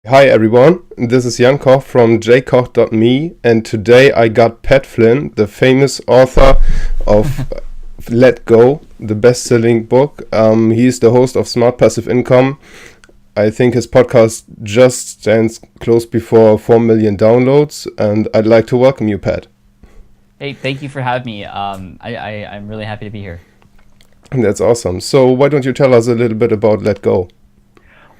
Hi everyone, this is Jan Koch from jkoch.me, and today I got Pat Flynn, the famous author of Let Go, the best-selling book. He's the host of Smart Passive Income. I think his podcast just stands close before 4 million downloads, and I'd like to welcome you, Pat. Hey, thank you for having me. I'm really happy to be here. That's awesome. So why don't you tell us a little bit about Let Go?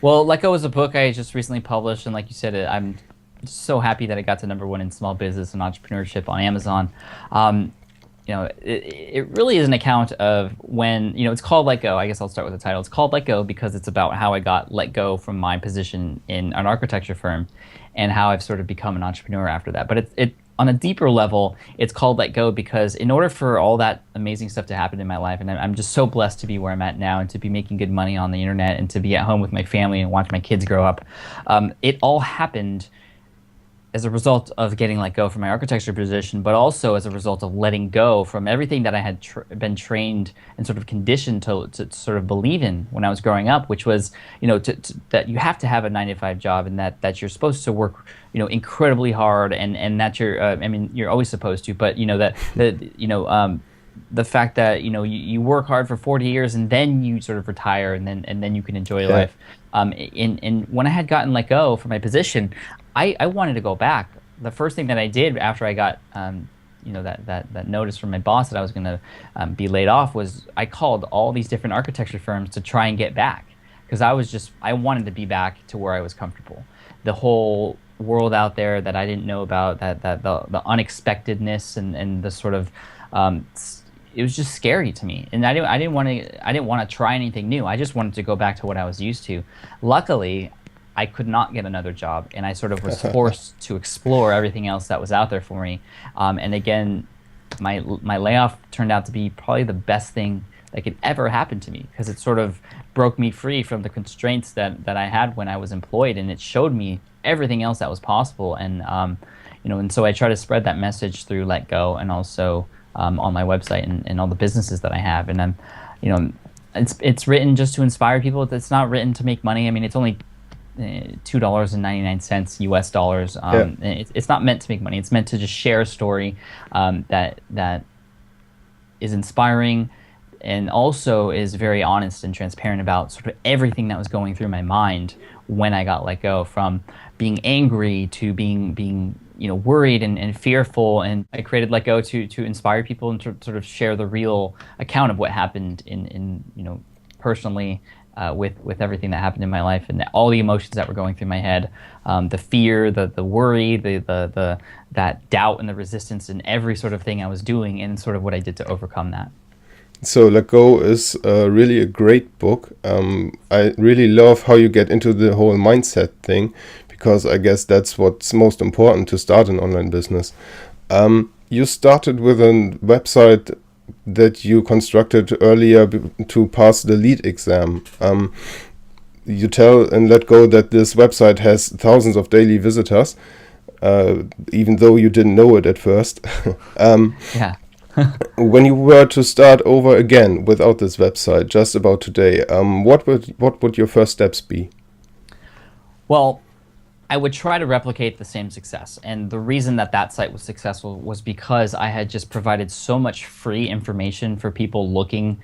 Well, Let Go is a book I just recently published, and like you said, I'm so happy that it got to #1 in small business and entrepreneurship on Amazon. Um, it really is an account of when, it's called Let Go. I guess I'll start with the title. It's called Let Go because it's about how I got let go from my position in an architecture firm and how I've sort of become an entrepreneur after that. But it on a deeper level, it's called Let Go because in order for all that amazing stuff to happen in my life, and I'm just so blessed to be where I'm at now and to be making good money on the internet and to be at home with my family and watch my kids grow up, it all happened as a result of getting let go from my architecture position, but also as a result of letting go from everything that I had been trained and sort of conditioned to sort of believe in when I was growing up, which was, that you have to have a 9 to 5 job and that you're supposed to work, incredibly hard and that you're always supposed to, but the fact that you work hard for 40 years and then you sort of retire and then you can enjoy your life. And when I had gotten let go from my position, I wanted to go back. The first thing that I did after I got that notice from my boss that I was going to be laid off was I called all these different architecture firms to try and get back because I wanted to be back to where I was comfortable. The whole world out there that I didn't know about, that the unexpectedness and the sort of it was just scary to me, and I didn't want to try anything new. I just wanted to go back to what I was used to. Luckily, I could not get another job, and I sort of was forced to explore everything else that was out there for me. And again, my layoff turned out to be probably the best thing that could ever happen to me because it sort of broke me free from the constraints that I had when I was employed, and it showed me everything else that was possible. And so I try to spread that message through Let Go and also on my website and all the businesses that I have. And it's written just to inspire people. It's not written to make money. I mean, it's only $2.99 US dollars. It's not meant to make money. It's meant to just share a story that is inspiring and also is very honest and transparent about sort of everything that was going through my mind when I got let go, from being angry to being worried and fearful. And I created Let Go to inspire people and to sort of share the real account of what happened in personally with everything that happened in my life and all the emotions that were going through my head, the fear, the worry, the that doubt and the resistance in every sort of thing I was doing and sort of what I did to overcome that. So Let Go is really a great book. I really love how you get into the whole mindset thing because I guess that's what's most important to start an online business. You started with a website that you constructed earlier to pass the lead exam. You tell in Let Go that this website has thousands of daily visitors, even though you didn't know it at first. Yeah. When you were to start over again without this website, just about today, what would your first steps be? Well, I would try to replicate the same success. And the reason that site was successful was because I had just provided so much free information for people looking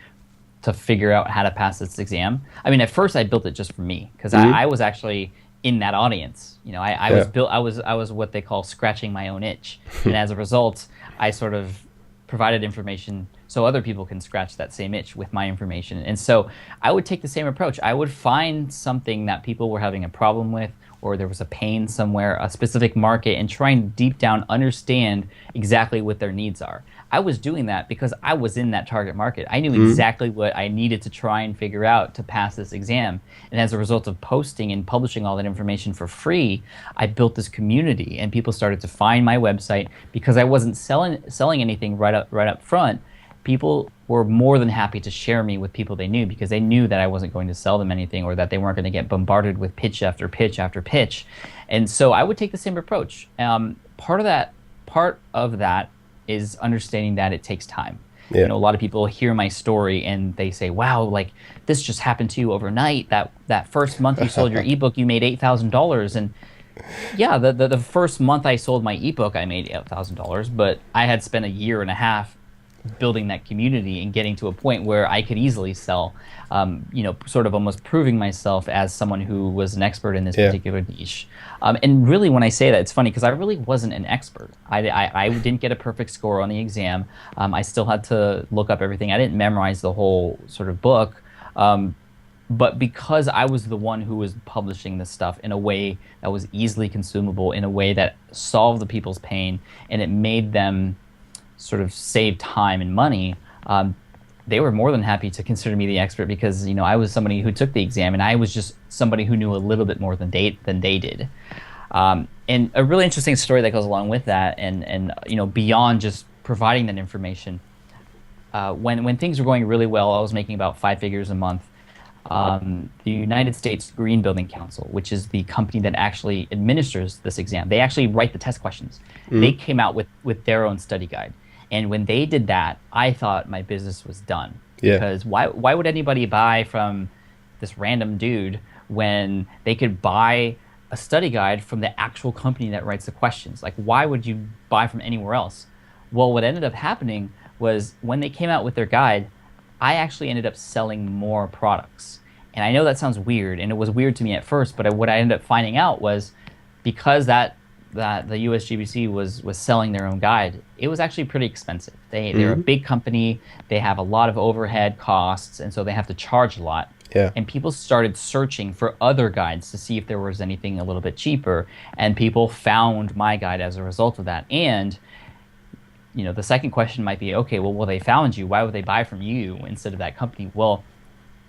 to figure out how to pass this exam. I mean, at first I built it just for me because I was actually in that audience. I was what they call scratching my own itch. And as a result, I sort of provided information so other people can scratch that same itch with my information. And so I would take the same approach. I would find something that people were having a problem with, or there was a pain somewhere, a specific market, and try and deep down understand exactly what their needs are. I was doing that because I was in that target market. I knew exactly what I needed to try and figure out to pass this exam. And as a result of posting and publishing all that information for free, I built this community, and people started to find my website because I wasn't selling anything right up front. People were more than happy to share me with people they knew because they knew that I wasn't going to sell them anything or that they weren't going to get bombarded with pitch after pitch after pitch. And so I would take the same approach. Part of that is understanding that it takes time. Yeah. A lot of people hear my story and they say, wow, like this just happened to you overnight. That first month you sold your ebook, you made $8,000. And yeah, the first month I sold my ebook, I made $8,000, but I had spent a year and a half building that community and getting to a point where I could easily sell, sort of almost proving myself as someone who was an expert in this Yeah. particular niche. And really, when I say that, it's funny because I really wasn't an expert. I didn't get a perfect score on the exam. I still had to look up everything. I didn't memorize the whole sort of book. But because I was the one who was publishing this stuff in a way that was easily consumable, in a way that solved the people's pain, and it made them sort of save time and money, they were more than happy to consider me the expert because I was somebody who took the exam, and I was just somebody who knew a little bit more than they did. And a really interesting story that goes along with that, and beyond just providing that information, when things were going really well, I was making about 5 figures a month. The United States Green Building Council, which is the company that actually administers this exam, they actually write the test questions. They came out with their own study guide. And when they did that, I thought my business was done. Yeah. Because why would anybody buy from this random dude when they could buy a study guide from the actual company that writes the questions? Like, why would you buy from anywhere else? Well, what ended up happening was when they came out with their guide, I actually ended up selling more products. And I know that sounds weird, and it was weird to me at first, but what I ended up finding out was because that the USGBC was selling their own guide, it was actually pretty expensive. They're a big company, they have a lot of overhead costs, and so they have to charge a lot. Yeah. And people started searching for other guides to see if there was anything a little bit cheaper, and people found my guide as a result of that. And the second question might be, okay, well, they found you. Why would they buy from you instead of that company? Well,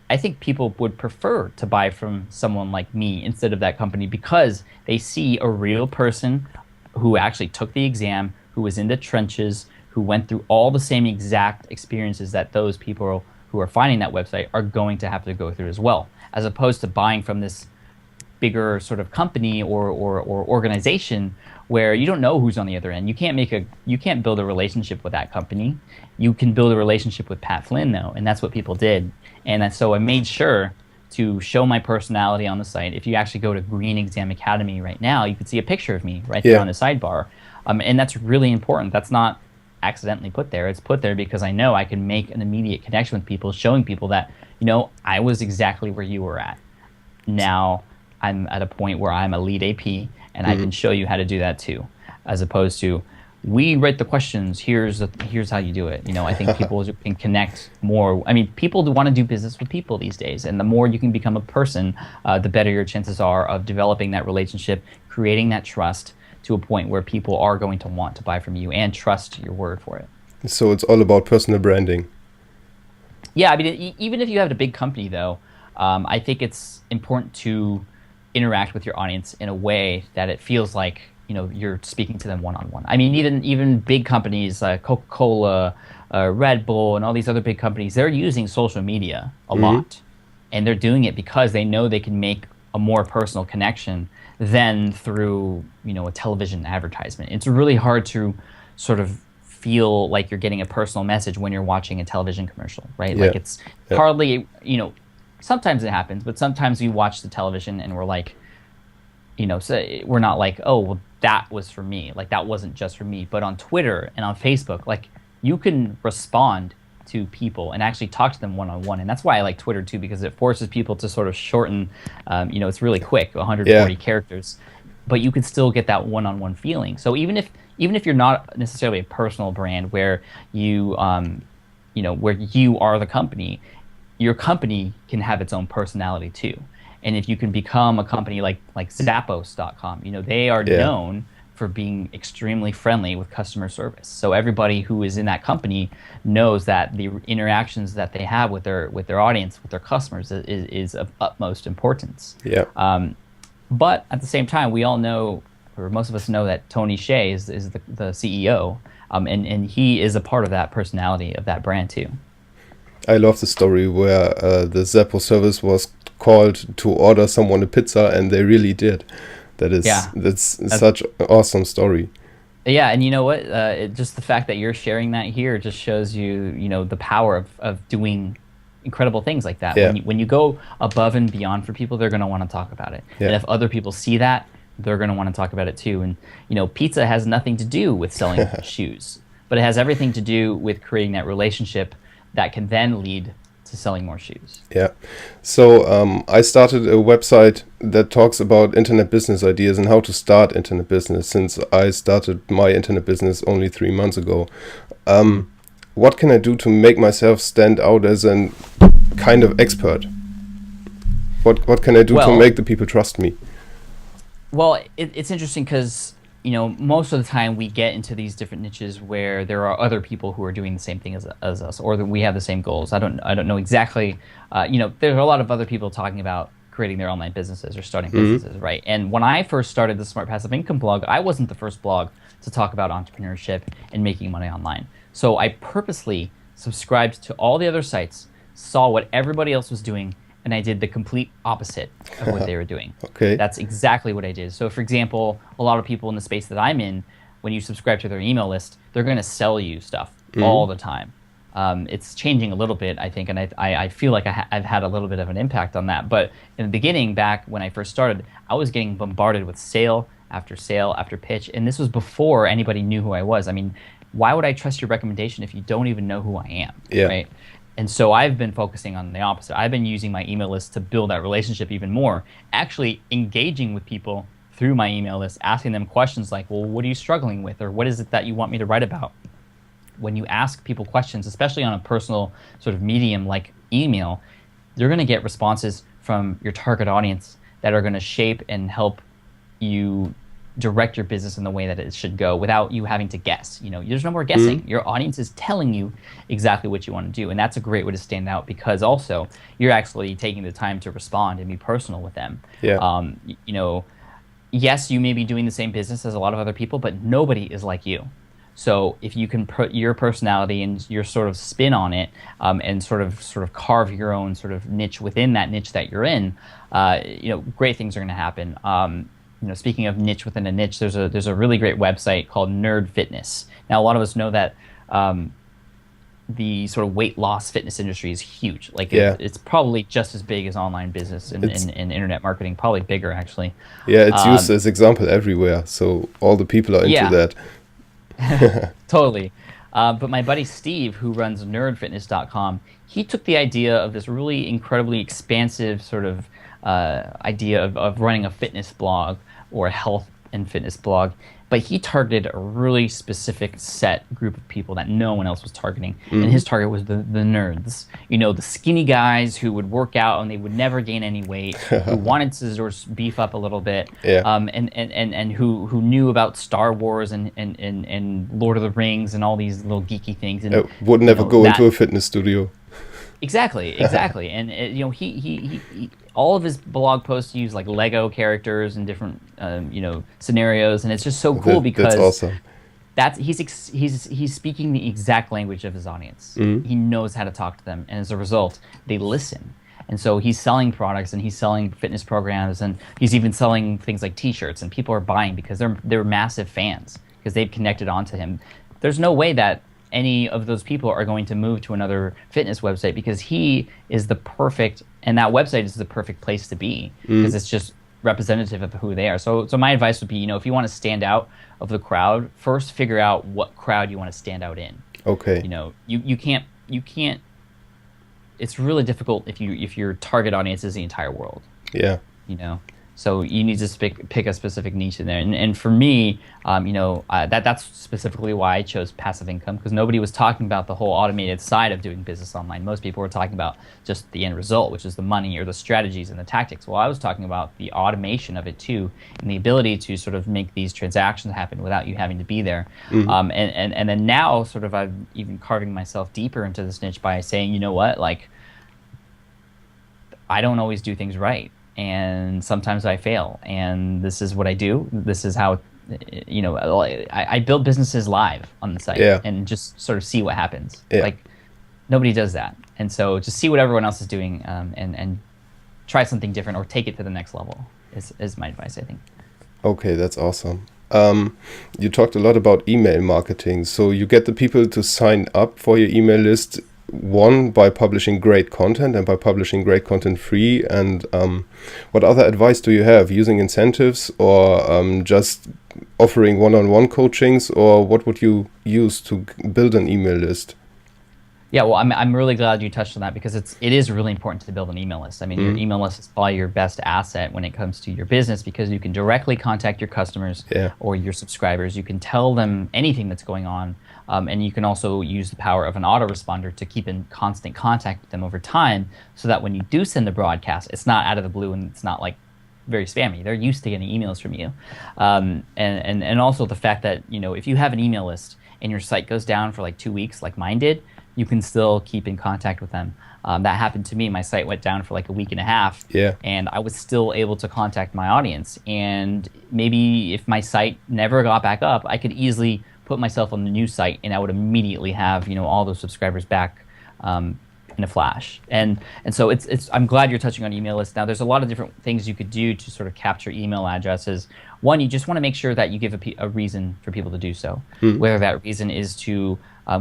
I think people would prefer to buy from someone like me instead of that company because they see a real person who actually took the exam, who was in the trenches, who went through all the same exact experiences that those people who are finding that website are going to have to go through as well, as opposed to buying from this bigger sort of company or organization where you don't know who's on the other end. You can't build a relationship with that company. You can build a relationship with Pat Flynn though, and that's what people did. And so I made sure to show my personality on the site. If you actually go to Green Exam Academy right now, you can see a picture of me right there on the sidebar. And that's really important. That's not accidentally put there. It's put there because I know I can make an immediate connection with people, showing people that, I was exactly where you were at. Now I'm at a point where I'm a lead AP, and I can show you how to do that too, as opposed to, we write the questions, here's how you do it. I think people can connect more. I mean, people do want to do business with people these days, and the more you can become a person, the better your chances are of developing that relationship, creating that trust to a point where people are going to want to buy from you and trust your word for it. So it's all about personal branding. Yeah, I mean, even if you have a big company though, I think it's important to interact with your audience in a way that it feels like you're speaking to them one-on-one. I mean, even big companies like Coca-Cola, Red Bull, and all these other big companies, they're using social media a lot, and they're doing it because they know they can make a more personal connection than through a television advertisement. It's really hard to sort of feel like you're getting a personal message when you're watching a television commercial, right? Yeah. Like it's hardly sometimes it happens, but sometimes we watch the television and we're like, so we're not like, oh, well, that was for me. Like, that wasn't just for me. But on Twitter and on Facebook, like, you can respond to people and actually talk to them one-on-one. And that's why I like Twitter, too, because it forces people to sort of shorten, it's really quick, 140 characters. But you can still get that one-on-one feeling. So even if you're not necessarily a personal brand where you, where you are the company, your company can have its own personality, too. And if you can become a company like Zappos.com, they are known for being extremely friendly with customer service. So everybody who is in that company knows that the interactions that they have with their audience, with their customers, is of utmost importance. Yeah. But at the same time, we all know, or most of us know, that Tony Hsieh is the CEO, and he is a part of that personality of that brand too. I love the story where the Zappos service was called to order someone a pizza, and they really did. That's such an awesome story. Yeah, and you know what? Just the fact that you're sharing that here just shows you, the power of doing incredible things like that. Yeah, When you go above and beyond for people, they're going to want to talk about it. And yeah. if other people see that, they're going to want to talk about it too. And pizza has nothing to do with selling shoes, but it has everything to do with creating that relationship that can then lead to selling more shoes. Yeah. So I started a website that talks about internet business ideas and how to start internet business, since I started my internet business only 3 months ago. Mm. What can I do to make myself stand out as an kind of expert? What can I do to Well, make the people trust me? It's interesting because most of the time we get into these different niches where there are other people who are doing the same thing as us, or that we have the same goals. I don't know exactly. There's a lot of other people talking about creating their online businesses or starting Hmm. businesses, right? And when I first started the Smart Passive Income blog, I wasn't the first blog to talk about entrepreneurship and making money online. So I purposely subscribed to all the other sites, saw what everybody else was doing, and I did the complete opposite of what they were doing. Okay. That's exactly what I did. So, for example, a lot of people in the space that I'm in, when you subscribe to their email list, they're going to sell you stuff all Hmm. the time. It's changing a little bit, I think, and I feel like I've had a little bit of an impact on that. But in the beginning, back when I first started, I was getting bombarded with sale after pitch, and this was before anybody knew who I was. I mean, why would I trust your recommendation if you don't even know who I am, Yeah. right? And so I've been focusing on the opposite. I've been using my email list to build that relationship even more, actually engaging with people through my email list, asking them questions like, well, what are you struggling with? Or what is it that you want me to write about? When you ask people questions, especially on a personal sort of medium like email, you're going to get responses from your target audience that are going to shape and help you direct your business in the way that it should go without you having to guess. There's no more Hmm. guessing. Your audience is telling you exactly what you want to do, and that's a great way to stand out because also you're actually taking the time to respond and be personal with them. Yeah. Um, y- you know, yes, you may be doing the same business as a lot of other people, but nobody is like you. So if you can put your personality and your sort of spin on it, and sort of carve your own sort of niche within that niche that you're in, great things are going to happen. Speaking of niche within a niche, there's a really great website called Nerd Fitness. Now, a lot of us know that the sort of weight loss fitness industry is huge. Like Yeah. it's probably just as big as online business and, It's and, and internet marketing, probably bigger actually. yeah, it's used Um, as example everywhere. So all the people are into yeah, that. totally. But my buddy Steve, who runs nerdfitness.com, he took the idea of this really incredibly expansive sort of idea of running a fitness blog or a health and fitness blog. But he targeted a really specific set group of people that no one else was targeting. And Hmm. his target was the nerds. The skinny guys who would work out and they would never gain any weight, who wanted to sort of beef up a little bit, Yeah. and who knew about Star Wars and Lord of the Rings and all these little geeky things. And Would never go into that a fitness studio. exactly. And he all of his blog posts use like Lego characters and different scenarios, and it's just so cool That's because awesome. he's speaking the exact language of his audience. Hmm. He knows how to talk to them, and as a result, they listen. And so he's selling products and he's selling fitness programs and he's even selling things like T-shirts, and people are buying because they're massive fans because they've connected onto him. There's no way that any of those people are going to move to another fitness website because he is the perfect, and that website is the perfect place to be because it's just representative of who they are. So my advice would be, if you want to stand out of the crowd, first figure out what crowd you want to stand out in. Okay. You can't. It's really difficult if your target audience is the entire world. Yeah. you know so you need to pick a specific niche in there, and for me, that's specifically why I chose passive income, because nobody was talking about the whole automated side of doing business online. Most people were talking about just the end result, which is the money or the strategies and the tactics. Well, I was talking about the automation of it too, and the ability to sort of make these transactions happen without you having to be there. And then now sort of I'm even carving myself deeper into this niche by saying, you know what, like, I don't always do things right, and sometimes I fail, and this is what I do. This is how, I build businesses live on the site, Yeah. and just sort of see what happens. Yeah. Like, nobody does that, and so just see what everyone else is doing, and try something different or take it to the next level is my advice, I think. Okay, that's awesome. You talked a lot about email marketing. So you get the people to sign up for your email list, one, by publishing great content and by publishing great content free. And what other advice do you have? Using incentives, or just offering one-on-one coachings, or what would you use to build an email list? Yeah, well, I'm really glad you touched on that, because it is really important to build an email list. I mean, your email list is probably your best asset when it comes to your business, because you can directly contact your customers or your subscribers. You can tell them anything that's going on, and you can also use the power of an autoresponder to keep in constant contact with them over time, so that when you do send the broadcast, it's not out of the blue and it's not like very spammy. They're used to getting emails from you, and also the fact that, you know, if you have an email list and your site goes down for like 2 weeks, like mine did, you can still keep in contact with them. That happened to me. My site went down for like a week and a half, and I was still able to contact my audience. And maybe if my site never got back up, I could easily put myself on the new site, and I would immediately have, you know, all those subscribers back in a flash. And so I'm glad you're touching on email lists. Now, there's a lot of different things you could do to sort of capture email addresses. One, you just want to make sure that you give a reason for people to do so, whether that reason is to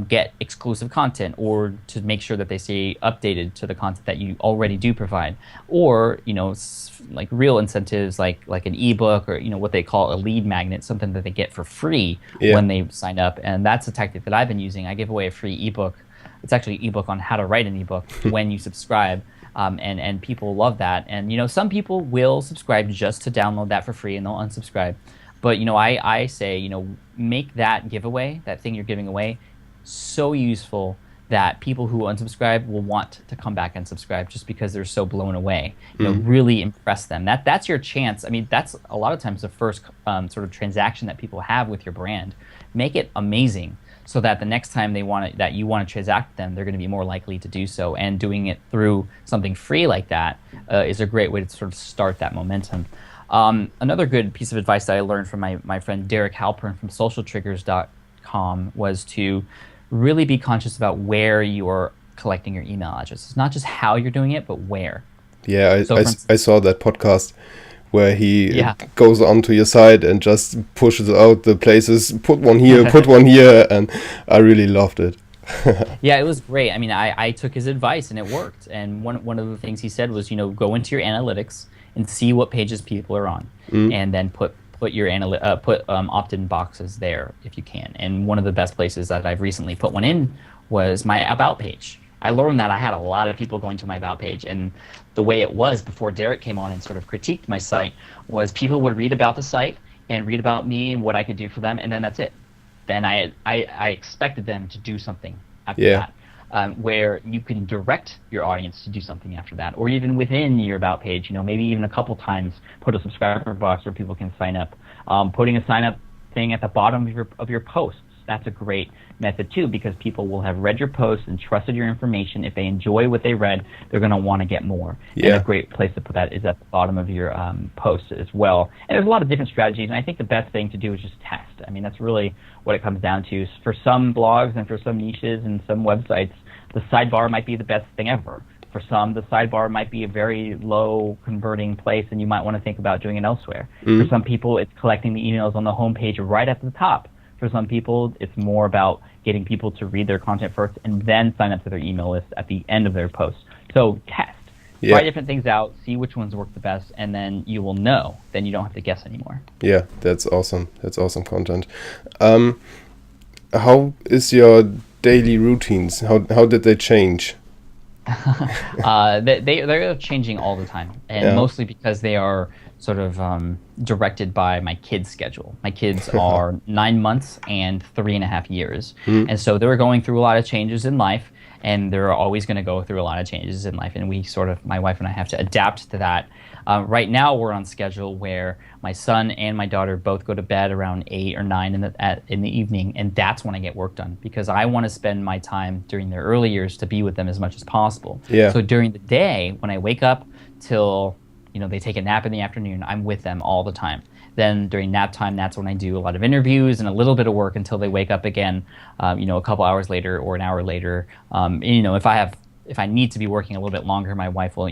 get exclusive content, or to make sure that they stay updated to the content that you already do provide, or, you know, like real incentives, like an ebook, or, you know, what they call a lead magnet, something that they get for free when they sign up. And that's a tactic that I've been using. I give away a free ebook. It's actually an ebook on how to write an ebook when you subscribe. And people love that. And, you know, some people will subscribe just to download that for free, and they'll unsubscribe. But, you know, I say, you know, make that giveaway, that thing you're giving away, so useful that people who unsubscribe will want to come back and subscribe, just because they're so blown away. You know, really impress them. That's your chance. I mean, that's a lot of times the first sort of transaction that people have with your brand. Make it amazing, so that the next time you want to transact with them, they're going to be more likely to do so. And doing it through something free like that is a great way to sort of start that momentum. Another good piece of advice that I learned from my friend Derek Halpern from socialtriggers.com was to really be conscious about where you're collecting your email addresses. Not just how you're doing it, but where. Yeah, I saw that podcast where he goes onto your site and just pushes out the places, put one here, put one here, and I really loved it. Yeah, it was great. I mean, I took his advice and it worked. And one of the things he said was, you know, go into your analytics and see what pages people are on, and then put your opt-in boxes there if you can. And one of the best places that I've recently put one in was my About page. I learned that I had a lot of people going to my About page, and the way it was before Derek came on and sort of critiqued my site was people would read about the site and read about me and what I could do for them, and then that's it. Then I expected them to do something after that. Where you can direct your audience to do something after that, or even within your About page, you know, maybe even a couple times put a subscriber box where people can sign up. Putting a sign up thing at the bottom of your posts, that's a great method too, because people will have read your posts and trusted your information. If they enjoy what they read, they're going to want to get more. And a great place to put that is at the bottom of your post as well. And there's a lot of different strategies, and I think the best thing to do is just test. I mean, that's really what it comes down to. For some blogs and for some niches and some websites, the sidebar might be the best thing ever. For some, the sidebar might be a very low converting place, and you might want to think about doing it elsewhere. For some people, it's collecting the emails on the homepage right at the top. For some people, it's more about getting people to read their content first and then sign up to their email list at the end of their post. So test. Try different things out, see which ones work the best, and then you will know. Then you don't have to guess anymore. Yeah, that's awesome. That's awesome content. How is your daily routines? How did they change? They're changing all the time, and mostly because they are sort of directed by my kids' schedule. My kids are 9 months and 3.5 years, and so they're going through a lot of changes in life, and they're always going to go through a lot of changes in life, and we sort of, my wife and I, have to adapt to that. Right now, we're on schedule where my son and my daughter both go to bed around 8 or 9 in the evening, and that's when I get work done, because I want to spend my time during their early years to be with them as much as possible. So during the day, when I wake up till, you know, they take a nap in the afternoon, I'm with them all the time. Then during nap time, that's when I do a lot of interviews and a little bit of work until they wake up again, you know, a couple hours later or an hour later. You know, if if I need to be working a little bit longer, my wife will,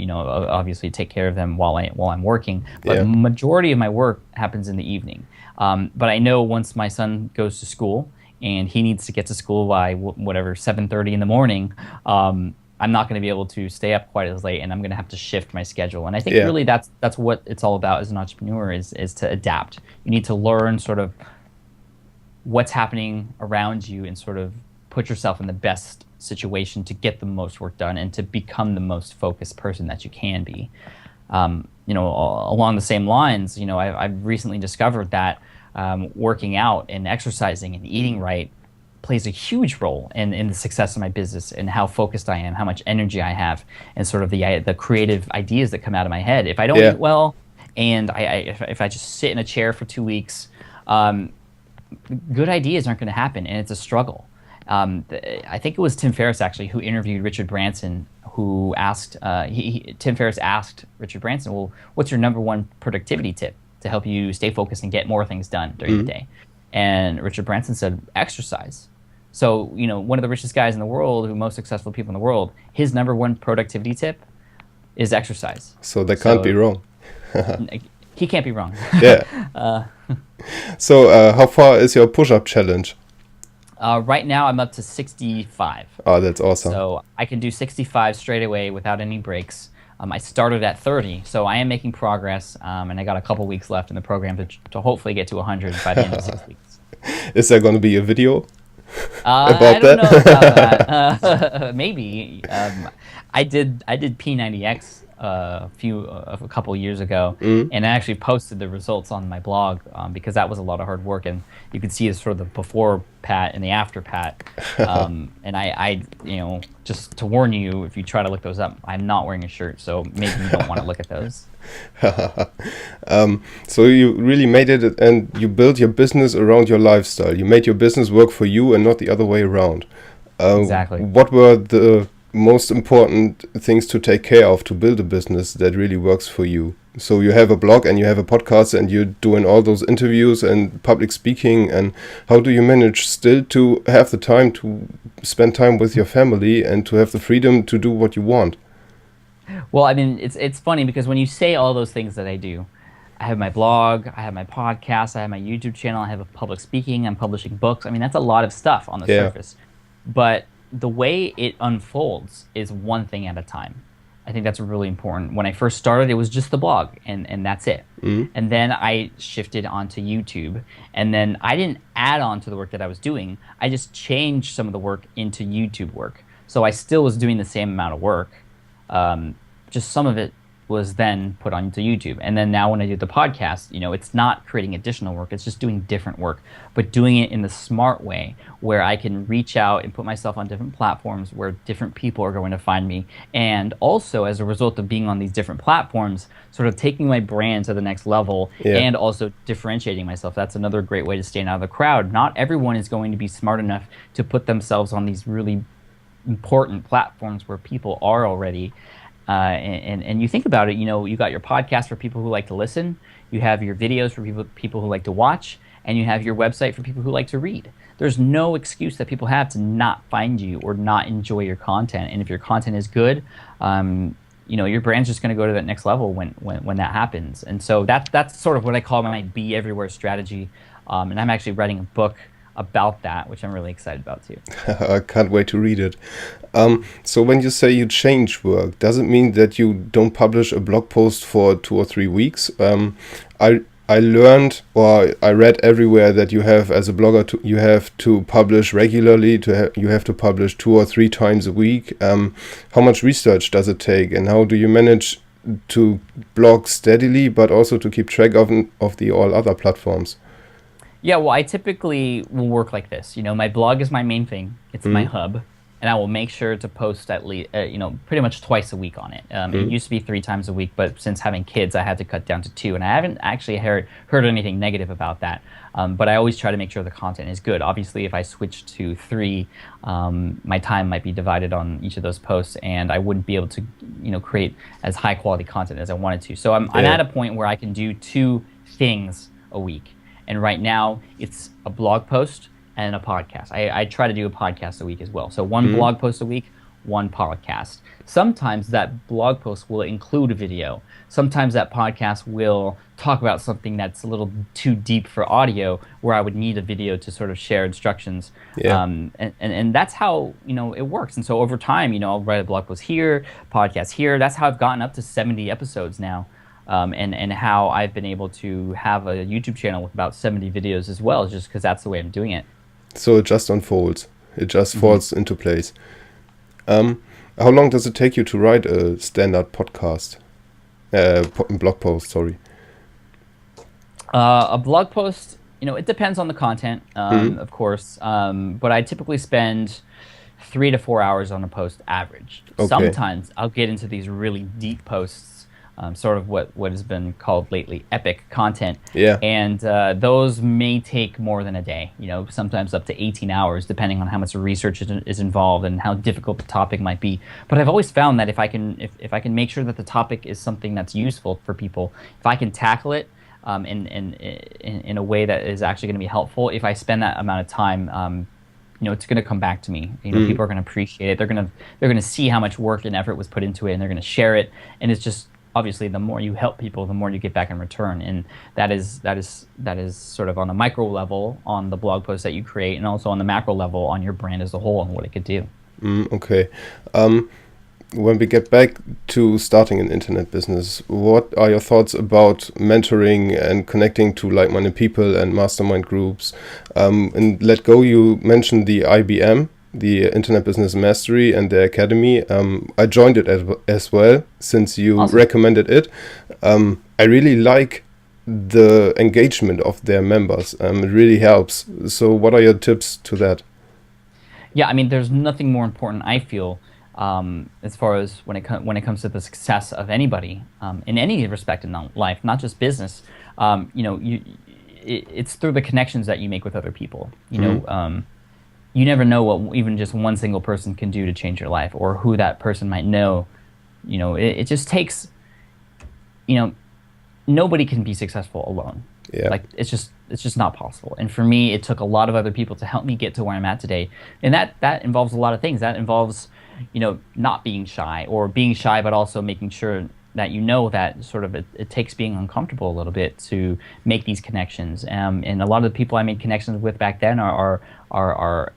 obviously take care of them while I'm working. But Yeah. majority of my work happens in the evening. But I know once my son goes to school and he needs to get to school by whatever 7:30 in the morning, I'm not going to be able to stay up quite as late, and I'm going to have to shift my schedule. And I think Yeah. really that's what it's all about as an entrepreneur is to adapt. You need to learn sort of what's happening around you and sort of put yourself in the best situation to get the most work done and to become the most focused person that you can be. Along the same lines, I've recently discovered that working out and exercising and eating right plays a huge role in the success of my business and how focused I am, how much energy I have, and sort of the creative ideas that come out of my head. If I don't Yeah. eat well, and if I just sit in a chair for 2 weeks, good ideas aren't going to happen, and it's a struggle. I think it was Tim Ferriss actually who interviewed Richard Branson, who asked Tim Ferriss asked Richard Branson, "Well, what's your number one productivity tip to help you stay focused and get more things done during the day?" And Richard Branson said, "Exercise." So one of the richest guys in the world, who most successful people in the world, his number one productivity tip is exercise. So that can't be wrong. He can't be wrong. Yeah. So how far is your push-up challenge? Right now, I'm up to 65. Oh, that's awesome. So I can do 65 straight away without any breaks. I started at 30, so I am making progress, and I got a couple weeks left in the program to hopefully get to 100 by the end of 6 weeks. Is there going to be a video I about don't that? know about that. Maybe. I did P90X a couple years ago, and I actually posted the results on my blog because that was a lot of hard work, and you could see sort of the before Pat and the after Pat. And I just to warn you, if you try to look those up, I'm not wearing a shirt, so maybe you don't want to look at those. So you really made it, and you built your business around your lifestyle. You made your business work for you and not the other way around. Exactly. What were the most important things to take care of to build a business that really works for you? So you have a blog and you have a podcast and you're doing all those interviews and public speaking, and how do you manage still to have the time to spend time with your family and to have the freedom to do what you want? Well, I mean, it's funny because when you say all those things that I do, I have my blog, I have my podcast, I have my YouTube channel, I have a public speaking, I'm publishing books. I mean, that's a lot of stuff on the surface. But the way it unfolds is one thing at a time. I think that's really important. When I first started, it was just the blog, and that's it. And then I shifted onto YouTube, and then I didn't add on to the work that I was doing. I just changed some of the work into YouTube work. So I still was doing the same amount of work, just some of it was then put onto YouTube. And then now when I do the podcast, it's not creating additional work, it's just doing different work, but doing it in the smart way where I can reach out and put myself on different platforms where different people are going to find me. And also as a result of being on these different platforms, sort of taking my brand to the next level and also differentiating myself. That's another great way to stand out of the crowd. Not everyone is going to be smart enough to put themselves on these really important platforms where people are already. And you think about it, you got your podcast for people who like to listen, you have your videos for people who like to watch, and you have your website for people who like to read. There's no excuse that people have to not find you or not enjoy your content. And if your content is good, your brand's just going to go to that next level when that happens. And so that's sort of what I call my be everywhere strategy. And I'm actually writing a book about that, which I'm really excited about too. I can't wait to read it. So when you say you change work, does it mean that you don't publish a blog post for 2 or 3 weeks? I learned, or I read everywhere, that you have, as a blogger, you have to publish regularly. You have to publish 2 or 3 times a week. How much research does it take, and how do you manage to blog steadily, but also to keep track of the all other platforms? Yeah, well, I typically will work like this. My blog is my main thing. It's my hub. And I will make sure to post at least, pretty much twice a week on it. It used to be 3 times a week, but since having kids, I had to cut down to 2. And I haven't actually heard anything negative about that. But I always try to make sure the content is good. Obviously, if I switch to 3, my time might be divided on each of those posts, and I wouldn't be able to, create as high quality content as I wanted to. So I'm at a point where I can do 2 things a week. And right now, it's a blog post and a podcast. I try to do a podcast a week as well. So 1 blog post a week, one podcast. Sometimes that blog post will include a video. Sometimes that podcast will talk about something that's a little too deep for audio, where I would need a video to sort of share instructions. Yeah. And that's how, it works. And so over time, I'll write a blog post here, podcast here. That's how I've gotten up to 70 episodes now. And how I've been able to have a YouTube channel with about 70 videos as well, just because that's the way I'm doing it. So it just unfolds. It just falls into place. How long does it take you to write a standard podcast? Blog post, sorry. A blog post, it depends on the content, of course. But I typically spend 3 to 4 hours on a post average. Okay. Sometimes I'll get into these really deep posts, sort of what has been called lately epic content. Yeah. And those may take more than a day, sometimes up to 18 hours, depending on how much research is involved and how difficult the topic might be. But I've always found that if I can make sure that the topic is something that's useful for people, if I can tackle it in a way that is actually going to be helpful, if I spend that amount of time, it's going to come back to me. People are going to appreciate it. They're going to see how much work and effort was put into it, and they're going to share it. And it's just, obviously, the more you help people, the more you get back in return, and that is sort of on a micro level on the blog post that you create, and also on the macro level on your brand as a whole and what it could do. Okay. When we get back to starting an internet business, what are your thoughts about mentoring and connecting to like-minded people and mastermind groups? In Let Go, you mentioned the IBM, the Internet Business Mastery, and the Academy. I joined it as well, since you Awesome. recommended it. I really like the engagement of their members. It really helps. So what are your tips to that? Yeah, I mean, there's nothing more important, I feel, as far as when it comes to the success of anybody in any respect in life, not just business. It's through the connections that you make with other people. You never know what even just one single person can do to change your life, or who that person might know. It just takes, nobody can be successful alone. Yeah. Like it's just not possible. And for me, it took a lot of other people to help me get to where I'm at today. And that involves a lot of things. That involves, not being shy, or being shy, but also making sure that that sort of it takes being uncomfortable a little bit to make these connections. And a lot of the people I made connections with back then are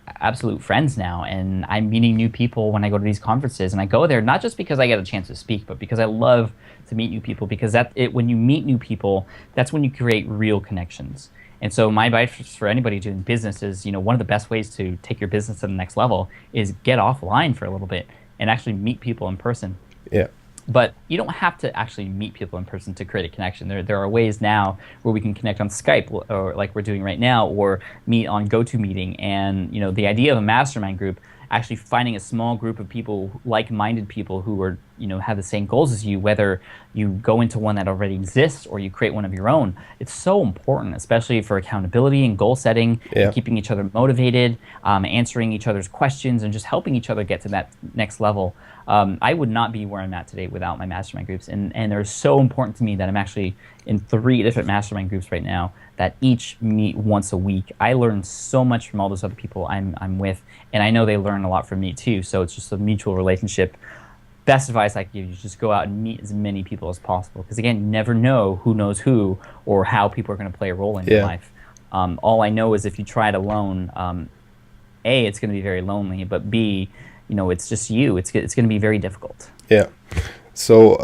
absolute friends now. And I'm meeting new people when I go to these conferences. And I go there not just because I get a chance to speak, but because I love to meet new people. Because when you meet new people, that's when you create real connections. And so my advice for anybody doing business is, one of the best ways to take your business to the next level is get offline for a little bit and actually meet people in person. Yeah. But you don't have to actually meet people in person to create a connection. There are ways now where we can connect on Skype, or like we're doing right now, or meet on GoToMeeting. And the idea of a mastermind group, actually finding a small group of people, like-minded people who are have the same goals as you, whether you go into one that already exists or you create one of your own. It's so important, especially for accountability and goal setting, and keeping each other motivated, answering each other's questions, and just helping each other get to that next level. I would not be where I'm at today without my mastermind groups, and they're so important to me that I'm actually in 3 different mastermind groups right now that each meet once a week. I learn so much from all those other people I'm with, and I know they learn a lot from me too, so it's just a mutual relationship. Best advice I can give you is just go out and meet as many people as possible, because again, you never know who knows who or how people are going to play a role in your life. All I know is if you try it alone, A, it's going to be very lonely, but B, it's just you. It's going to be very difficult. Yeah. So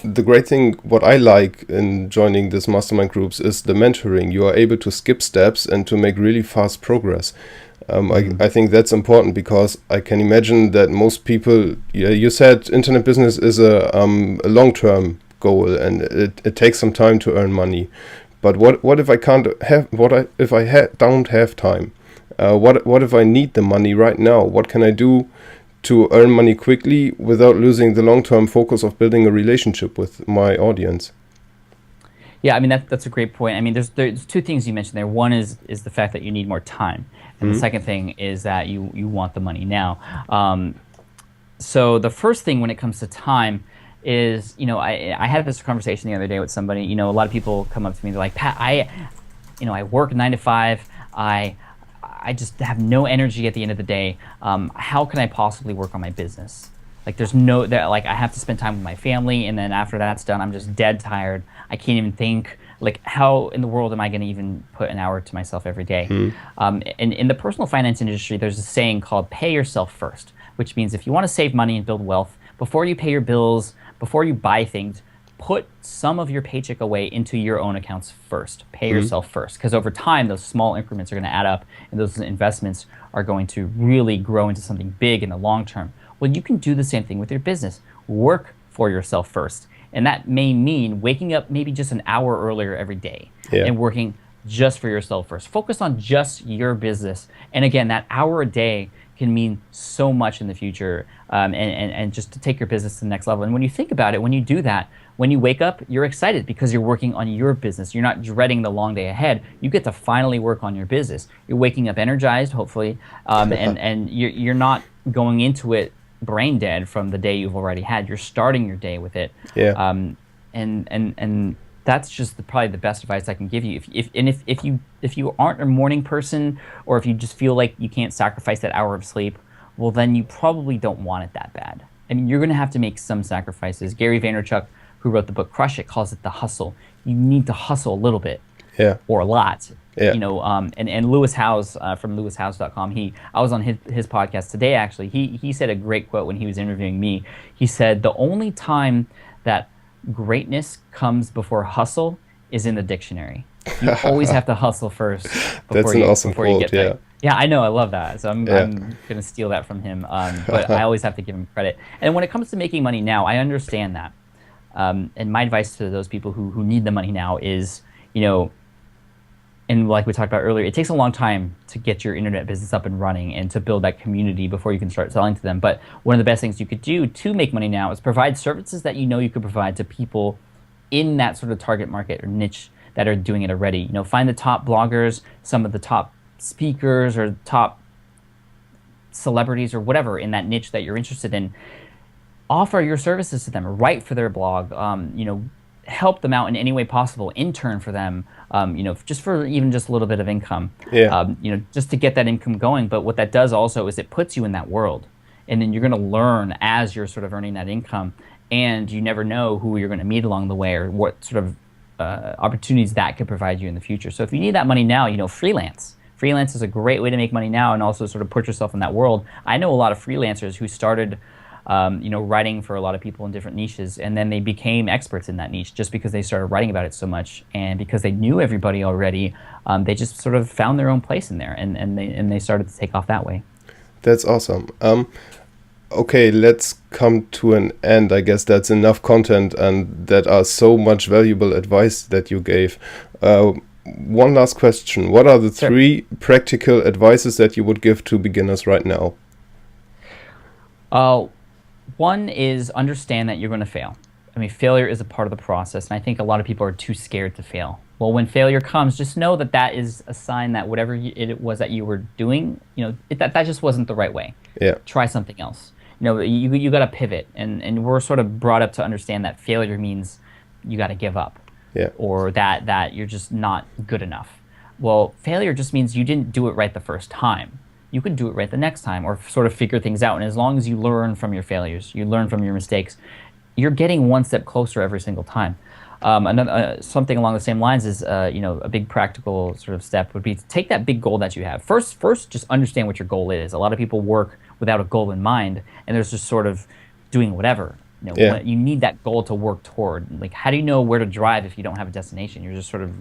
the great thing, what I like in joining these mastermind groups, is the mentoring. You are able to skip steps and to make really fast progress. I think that's important, because I can imagine that most people, you said internet business is a long-term goal, and it takes some time to earn money. But what if I can't have, don't have time? What if I need the money right now? What can I do to earn money quickly without losing the long-term focus of building a relationship with my audience? Yeah, I mean, that's a great point. I mean, there's 2 things you mentioned there. One is the fact that you need more time, and the second thing is that you want the money now. So the first thing when it comes to time is, I had this conversation the other day with somebody. A lot of people come up to me, they're like, Pat, I work 9 to 5. I just have no energy at the end of the day. How can I possibly work on my business? Like there's no that like I have to spend time with my family, and then after that's done, I'm just dead tired. I can't even think. Like how in the world am I going to even put an hour to myself every day? And in the personal finance industry, there's a saying called "pay yourself first," which means if you want to save money and build wealth, before you pay your bills, before you buy things, put some of your paycheck away into your own accounts first. Pay yourself first, because over time, those small increments are going to add up, and those investments are going to really grow into something big in the long term. Well, you can do the same thing with your business. Work for yourself first. And that may mean waking up maybe just an hour earlier every day Yeah. and working just for yourself first. Focus on just your business. And again, that hour a day can mean so much in the future, and just to take your business to the next level. And when you think about it, when you do that, when you wake up, you're excited because you're working on your business. You're not dreading the long day ahead. You get to finally work on your business. You're waking up energized, hopefully, and you're not going into it brain dead from the day you've already had. You're starting your day with it. Yeah. And that's just probably the best advice I can give you. If you aren't a morning person, or if you just feel like you can't sacrifice that hour of sleep, well, then you probably don't want it that bad. I mean, you're going to have to make some sacrifices. Gary Vaynerchuk, who wrote the book Crush It, calls it the hustle. You need to hustle a little bit. Yeah. Or a lot. Yeah. And Lewis Howes from lewishowes.com, I was on his podcast today, actually. He said a great quote when he was interviewing me. He said, the only time that greatness comes before hustle is in the dictionary. You always have to hustle first That's an awesome quote, yeah. Yeah, I know, I love that. So I'm going to steal that from him. But I always have to give him credit. And when it comes to making money now, I understand that. And my advice to those people who need the money now is, and like we talked about earlier, it takes a long time to get your internet business up and running and to build that community before you can start selling to them. But one of the best things you could do to make money now is provide services that you could provide to people in that sort of target market or niche that are doing it already. Find the top bloggers, some of the top speakers or top celebrities or whatever in that niche that you're interested in. Offer your services to them, write for their blog, help them out in any way possible, intern for them, just for even just a little bit of income, just to get that income going. But what that does also is it puts you in that world, and then you're going to learn as you're sort of earning that income, and you never know who you're going to meet along the way or what sort of opportunities that could provide you in the future. So if you need that money now, freelance. Freelance is a great way to make money now and also sort of put yourself in that world. I know a lot of freelancers who started writing for a lot of people in different niches, and then they became experts in that niche just because they started writing about it so much, and because they knew everybody already, they just sort of found their own place in there, and they started to take off that way. That's awesome. Okay, let's come to an end. I guess that's enough content, and that are so much valuable advice that you gave. One last question. What are the three practical advices that you would give to beginners right now? One is understand that you're going to fail. I mean, failure is a part of the process, and I think a lot of people are too scared to fail. Well, when failure comes, just know that that is a sign that whatever it was that you were doing, that just wasn't the right way. Yeah. Try something else. You got to pivot, and we're sort of brought up to understand that failure means you got to give up. Yeah. Or that you're just not good enough. Well, failure just means you didn't do it right the first time. You can do it right the next time, or sort of figure things out. And as long as you learn from your failures, you learn from your mistakes, you're getting one step closer every single time. Something along the same lines is, a big practical sort of step would be to take that big goal that you have. First, just understand what your goal is. A lot of people work without a goal in mind, and there's just sort of doing whatever. You need that goal to work toward. Like, how do you know where to drive if you don't have a destination? You're just sort of,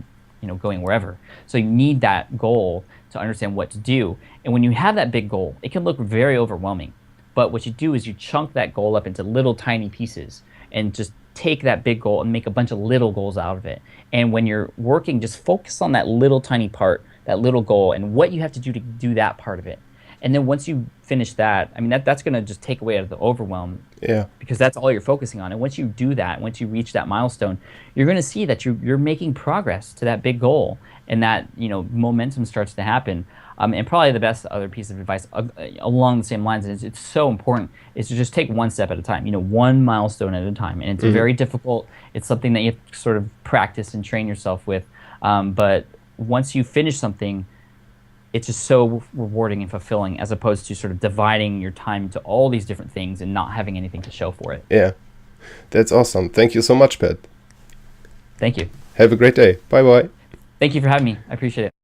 going wherever. So you need that goal to understand what to do. And when you have that big goal, it can look very overwhelming. But what you do is you chunk that goal up into little tiny pieces and just take that big goal and make a bunch of little goals out of it. And when you're working, just focus on that little tiny part, that little goal, and what you have to do that part of it. And then once you finish that, I mean, that's going to just take away out of the overwhelm. Yeah. Because that's all you're focusing on. And once you do that, once you reach that milestone, you're going to see that you're making progress to that big goal, and that momentum starts to happen. And probably the best other piece of advice along the same lines, and it's so important, is to just take one step at a time. One milestone at a time. And it's very difficult. It's something that you have to sort of practice and train yourself with. But once you finish something, it's just so rewarding and fulfilling, as opposed to sort of dividing your time into all these different things and not having anything to show for it. Yeah, that's awesome. Thank you so much, Pat. Thank you. Have a great day. Bye bye. Thank you for having me. I appreciate it.